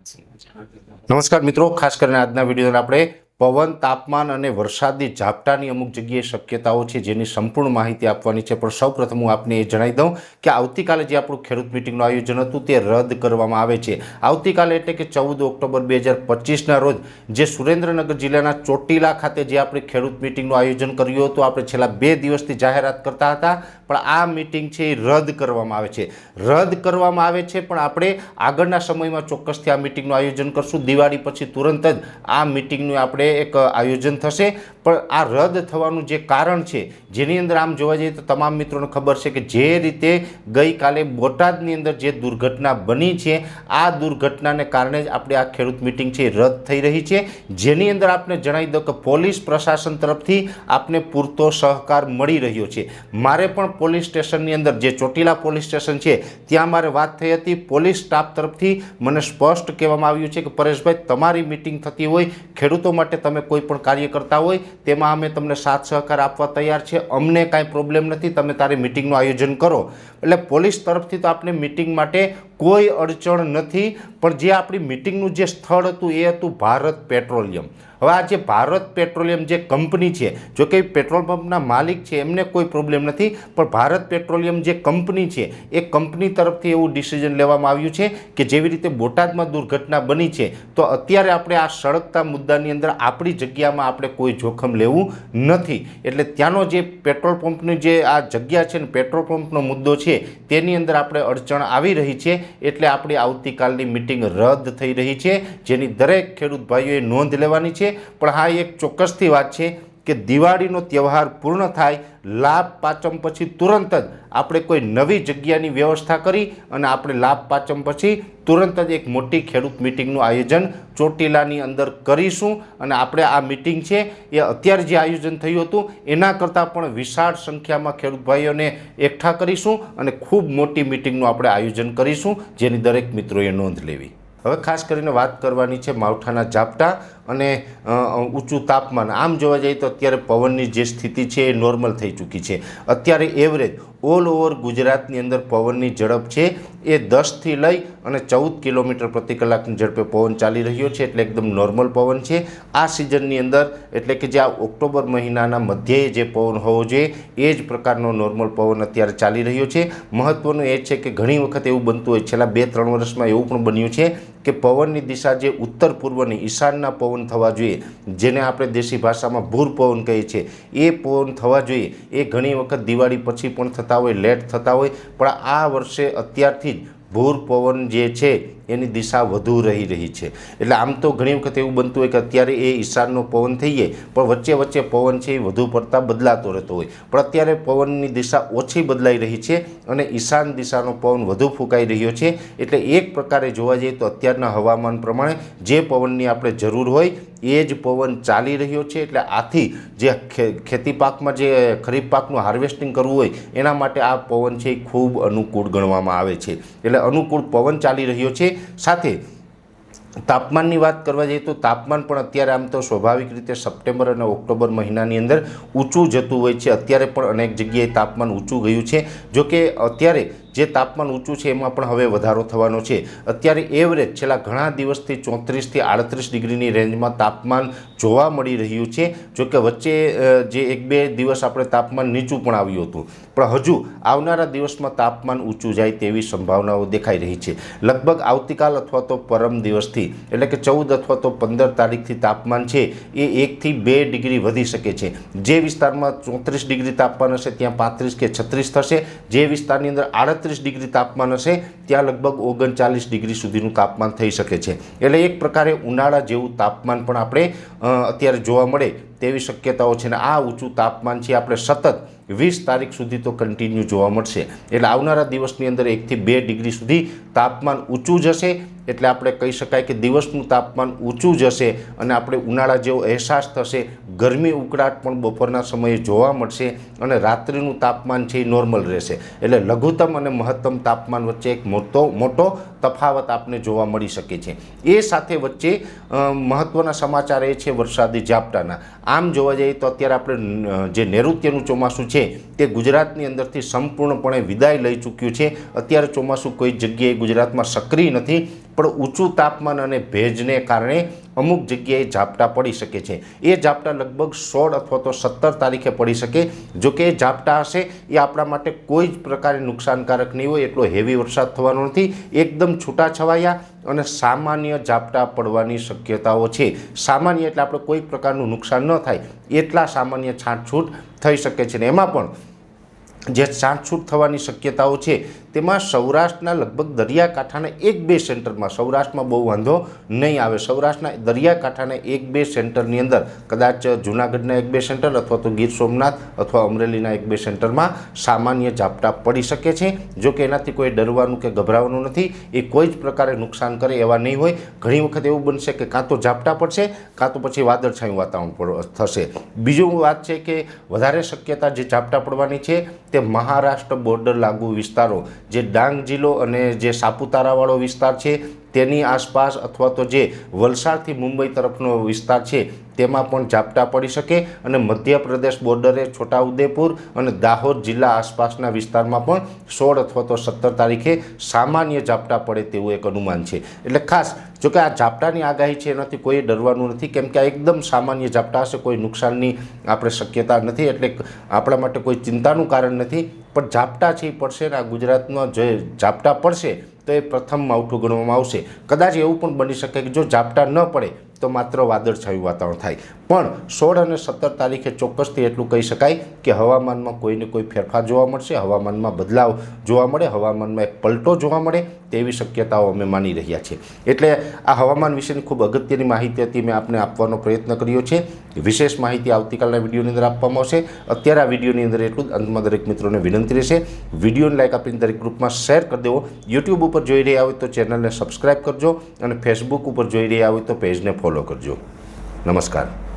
નમસ્કાર મિત્રો, ખાસ કરીને આજના વિડીયોમાં આપણે પવન, તાપમાન અને વરસાદી ઝાપટાની અમુક જગ્યાએ શક્યતાઓ છે જેની સંપૂર્ણ માહિતી આપવાની છે। પણ સૌપ્રથમ હું આપને એ જણાવી દઉં કે આવતીકાલે જે આપણું ખેડૂત મિટિંગનું આયોજન હતું તે રદ કરવામાં આવે છે। આવતીકાલે એટલે કે 14 ઓક્ટોબર 2025ના રોજ જે સુરેન્દ્રનગર જિલ્લાના ચોટીલા ખાતે જે આપણે ખેડૂત મિટિંગનું આયોજન કર્યું હતું, આપણે છેલ્લા 2 દિવસથી જાહેરાત કરતા હતા, પણ આ મિટિંગ છે એ રદ કરવામાં આવે છે। રદ કરવામાં આવે છે, પણ આપણે આગળના સમયમાં ચોક્કસથી આ મિટિંગનું આયોજન કરશું। દિવાળી પછી તુરંત જ આ મિટિંગનું આપણે એક આયોજન થશે। પણ આ રદ થવાનું જે કારણ છે, જેની અંદર આમ જોવા જઈએ તો તમામ મિત્રોને ખબર છે કે જે રીતે ગઈકાલે બોટાદની અંદર જે દુર્ઘટના બની છે, આ દુર્ઘટનાને કારણે જ આપણે આ ખેડૂત મિટિંગ છે રદ થઈ રહી છે। જેની અંદર આપણે જણાવી દઉં કે પોલીસ પ્રશાસન તરફથી આપને પૂરતો સહકાર મળી રહ્યો છે। મારે પણ પોલીસ સ્ટેશનની અંદર જે ચોટીલા પોલીસ સ્ટેશન છે ત્યાં મારે વાત થઈ હતી। પોલીસ સ્ટાફ તરફથી મને સ્પષ્ટ કહેવામાં આવ્યું છે કે પરેશભાઈ, તમારી મિટિંગ થતી હોય, ખેડૂતો માટે તમે કોઈ પણ કાર્ય કરતા હોય, તેમાં અમે તમને સાથ સહકાર આપવા તૈયાર છે। અમને કાંઈ પ્રોબ્લેમ નથી, તમે તારી મિટિંગનું આયોજન કરો। એટલે પોલીસ તરફથી તો આપણે મિટિંગ માટે કોઈ અડચણ નથી। પણ જે આપણી મિટિંગનું જે સ્થળ હતું એ હતું ભારત પેટ્રોલિયમ। હવે આ જે ભારત પેટ્રોલિયમ જે કંપની છે, જો કે પેટ્રોલ પંપના માલિક છે એમને કોઈ પ્રોબ્લેમ નથી, પણ ભારત પેટ્રોલિયમ જે કંપની છે એ કંપની તરફથી એવું ડિસિઝન લેવામાં આવ્યું છે કે જેવી રીતે બોટાદમાં દુર્ઘટના બની છે, તો અત્યારે આપણે આ સળગતા મુદ્દાની અંદર આપણી જગ્યામાં આપણે કોઈ જોખમ લેવું નથી। એટલે ત્યાંનો જે પેટ્રોલ પંપની જે આ જગ્યા છે ને, પેટ્રોલ પંપનો મુદ્દો છે, તેની અંદર આપણે અડચણ આવી રહી છે। એટલે આપણી આવતીકાલની મિટિંગ રદ થઈ રહી છે, જેની દરેક ખેડૂત ભાઈઓએ નોંધ લેવાની છે। પણ હા, એક ચોક્કસથી વાત છે કે દિવાળીનો તહેવાર પૂર્ણ થાય, લાભ પાંચમ પછી તુરંત જ આપણે કોઈ નવી જગ્યાની વ્યવસ્થા કરી અને આપણે લાભ પાંચમ પછી તુરંત જ એક મોટી ખેડૂત મિટિંગનું આયોજન ચોટીલાની અંદર કરીશું। અને આપણે આ મિટિંગ છે એ અત્યારે જે આયોજન થયું હતું એના કરતાં પણ વિશાળ સંખ્યામાં ખેડૂત ભાઈઓને એકઠા કરીશું અને ખૂબ મોટી મિટિંગનું આપણે આયોજન કરીશું, જેની દરેક મિત્રોએ નોંધ લેવી। હવે ખાસ કરીને વાત કરવાની છે માવઠાના ઝાપટા અને ઊંચું તાપમાન। આમ જોવા જઈએ તો અત્યારે પવનની જે સ્થિતિ છે એ નોર્મલ થઈ ચૂકી છે। અત્યારે એવરેજ ઓલ ઓવર ગુજરાતની અંદર પવનની ઝડપ છે એ 10થી લઈ અને 14 કિલોમીટર પ્રતિ કલાકની ઝડપે પવન ચાલી રહ્યો છે, એટલે એકદમ નોર્મલ પવન છે આ સિઝનની અંદર। એટલે કે જે આ ઓક્ટોબર મહિનાના મધ્યે જે પવન હોવો જોઈએ એ જ પ્રકારનો નોર્મલ પવન અત્યારે ચાલી રહ્યો છે। મહત્ત્વનું એ છે કે ઘણી વખત એવું બનતું હોય, છેલ્લા 2-3 વર્ષમાં એવું પણ બન્યું છે કે પવનની દિશા જે ઉત્તર પૂર્વની ઈશાનના પવન થવા જોઈએ, જેને આપણે દેશી ભાષામાં ભૂર પવન કહીએ છીએ, એ પવન થવા જોઈએ, એ ઘણી વખત દિવાળી પછી પણ થતા હોય, લેટ થતા હોય। પણ આ વર્ષે અત્યારથી જ ભૂર પવન જે છે એની દિશા વધુ રહી છે। એટલે આમ તો ઘણી વખત એવું બનતું હોય કે અત્યારે એ ઈશાનનો પવન થઈ જાય, પણ વચ્ચે વચ્ચે પવન છે એ વધુ પડતા બદલાતો રહેતો હોય, પણ અત્યારે પવનની દિશા ઓછી બદલાઈ રહી છે અને ઈશાન દિશાનો પવન વધુ ફૂંકાઈ રહ્યો છે। એટલે એક પ્રકારે જોવા જઈએ તો અત્યારના હવામાન પ્રમાણે જે પવનની આપણે જરૂર હોય એ જ પવન ચાલી રહ્યો છે। એટલે આથી જે ખેતી પાકમાં જે ખરીફ પાકનું હાર્વેસ્ટિંગ કરવું હોય એના માટે આ પવન છે એ ખૂબ અનુકૂળ ગણવામાં આવે છે। એટલે અનુકૂળ પવન ચાલી રહ્યો છે। સાથે તાપમાનની વાત કરવા જઈએ તો તાપમાન પણ અત્યારે આમ તો સ્વાભાવિક રીતે સપ્ટેમ્બર અને ઓક્ટોબર મહિનાની અંદર ઊંચું જતું હોય છે। અત્યારે પણ અનેક જગ્યાએ તાપમાન ઊંચું ગયું છે। જોકે અત્યારે જે તાપમાન ઊંચું છે એમાં પણ હવે વધારો થવાનો છે। અત્યારે એવરેજ છેલ્લા ઘણા દિવસથી 34થી 38 ડિગ્રીની રેન્જમાં તાપમાન જોવા મળી રહ્યું છે। જોકે વચ્ચે જે 1-2 દિવસ આપણે તાપમાન નીચું પણ આવ્યું હતું, પણ હજુ આવનારા દિવસમાં તાપમાન ઊંચું જાય તેવી સંભાવનાઓ દેખાઈ રહી છે। લગભગ આવતીકાલ અથવા તો પરમ દિવસથી, એટલે કે 14 અથવા તો 15 તારીખથી તાપમાન છે એ 1થી 2 ડિગ્રી વધી શકે છે। જે વિસ્તારમાં 34 ડિગ્રી તાપમાન હશે ત્યાં 35 કે 36 થશે। જે વિસ્તારની અંદર 38 ડિગ્રી તાપમાન હશે ત્યાં લગભગ 39 ડિગ્રી સુધીનું તાપમાન થઈ શકે છે। એટલે એક પ્રકારે ઉનાળા જેવું તાપમાન પણ આપણે અત્યારે જોવા મળે તેવી શક્યતાઓ છે। ને આ ઊંચું તાપમાન છે આપણે સતત 20 તારીખ સુધી તો કન્ટિન્યુ જોવા મળશે। એટલે આવનારા દિવસની અંદર 1થી 2 ડિગ્રી સુધી તાપમાન ઊંચું જશે। એટલે આપણે કહી શકાય કે દિવસનું તાપમાન ઊંચું જશે અને આપણે ઉનાળા જેવો અહેસાસ થશે। ગરમી ઉકળાટ પણ બપોરના સમયે જોવા મળશે અને રાત્રિનું તાપમાન છે એ નોર્મલ રહેશે। એટલે લઘુત્તમ અને મહત્તમ તાપમાન વચ્ચે એક મોટો તફાવત આપને જોવા મળી શકે છે। એ સાથે વચ્ચે મહત્ત્વના સમાચાર એ છે વરસાદી ઝાપટાના। આમ જોવા જઈએ તો અત્યારે આપણે જે નૈઋત્યનું ચોમાસું છે તે ગુજરાતની અંદરથી સંપૂર્ણપણે વિદાય લઈ ચૂક્યું છે। અત્યારે ચોમાસું કોઈ જગ્યાએ ગુજરાતમાં સક્રિય નથી, પણ ઊંચું તાપમાન અને ભેજને કારણે અમુક જગ્યાએ ઝાપટા પડી શકે છે। એ ઝાપટા લગભગ 16 અથવા તો 17 તારીખે પડી શકે। જો કે એ ઝાપટા હશે એ આપણા માટે કોઈ જ પ્રકારે નુકસાનકારક નહીં હોય, એટલો હેવી વરસાદ થવાનો નથી, એકદમ છૂટાછવાયા અને સામાન્ય ઝાપટા પડવાની શક્યતાઓ છે। સામાન્ય એટલે આપણે કોઈ પ્રકારનું નુકસાન ન થાય એટલા સામાન્ય છાંટછૂટ થઈ શકે છે। ને એમાં પણ જે છાંટછૂટ થવાની શક્યતાઓ છે તેમાં સૌરાષ્ટ્રના લગભગ દરિયાકાંઠાના 1-2 સેન્ટરમાં, સૌરાષ્ટ્રમાં બહુ વાંધો નહીં આવે, સૌરાષ્ટ્રના દરિયાકાંઠાના 1-2 સેન્ટરની અંદર કદાચ જૂનાગઢના 1-2 સેન્ટર અથવા તો ગીર સોમનાથ અથવા અમરેલીના 1-2 સેન્ટરમાં સામાન્ય ઝાપટા પડી શકે છે। જો કે એનાથી કોઈ ડરવાનું કે ગભરાવાનું નથી, એ કોઈ જ પ્રકારે નુકસાન કરે એવા નહીં હોય। ઘણી વખત એવું બનશે કે કાં તો ઝાપટા પડશે કાં તો પછી વાદળછાયું વાતાવરણ થશે। બીજું વાત છે કે વધારે શક્યતા જે ઝાપટા પડવાની છે તે મહારાષ્ટ્ર બોર્ડર લાગુ વિસ્તારો, જે ડાંગ જિલ્લો અને જે સાપુતારાવાળો વિસ્તાર છે તેની આસપાસ અથવા તો જે વલસાડથી મુંબઈ તરફનો વિસ્તાર છે તેમાં પણ ઝાપટા પડી શકે। અને મધ્યપ્રદેશ બોર્ડરે છોટાઉદેપુર અને દાહોદ જિલ્લા આસપાસના વિસ્તારમાં પણ 16 અથવા તો 17 તારીખે સામાન્ય ઝાપટા પડે તેવું એક અનુમાન છે। એટલે ખાસ જો કે આ ઝાપટાની આગાહી છે એનાથી કોઈ ડરવાનું નથી, કેમ કે આ એકદમ સામાન્ય ઝાપટા હશે, કોઈ નુકસાનની આપણે શક્યતા નથી, એટલે આપણા માટે કોઈ ચિંતાનું કારણ નથી। પણ ઝાપટા છે એ પડશે, ને આ ગુજરાતમાં જે ઝાપટા પડશે તો એ પ્રથમ માવઠું ગણવામાં આવશે। કદાચ એવું પણ બની શકે કે જો ઝાપટા ન પડે તો માત્ર વાદળછાયું વાતાવરણ થાય, પણ 16 અને 17 તારીખે ચોક્કસથી એટલું કહી શકાય કે હવામાનમાં કોઈને કોઈ ફેરફાર જોવા મળશે, હવામાનમાં બદલાવ જોવા મળે, હવામાનમાં એક પલટો જોવા મળે તેવી શક્યતાઓ અમે માની રહ્યા છીએ। એટલે આ હવામાન વિશેની ખૂબ અગત્યની માહિતી હતી, મેં આપને આપવાનો પ્રયત્ન કર્યો છે। વિશેષ માહિતી આવતીકાલના વિડીયોની અંદર આપવામાં આવશે। અત્યારે આ વિડીયોની અંદર એટલું જ। અંતમાં દરેક મિત્રોને વિનંતી રહેશે, વિડીયોને લાઈક આપીને દરેક ગ્રુપમાં શેર કરી દેવો। યુટ્યુબ ઉપર જોઈ રહ્યા હોય તો ચેનલને સબસ્ક્રાઈબ કરજો અને ફેસબુક ઉપર જોઈ રહ્યા હોય તો પેજને ફોલો કરજો। નમસ્કાર।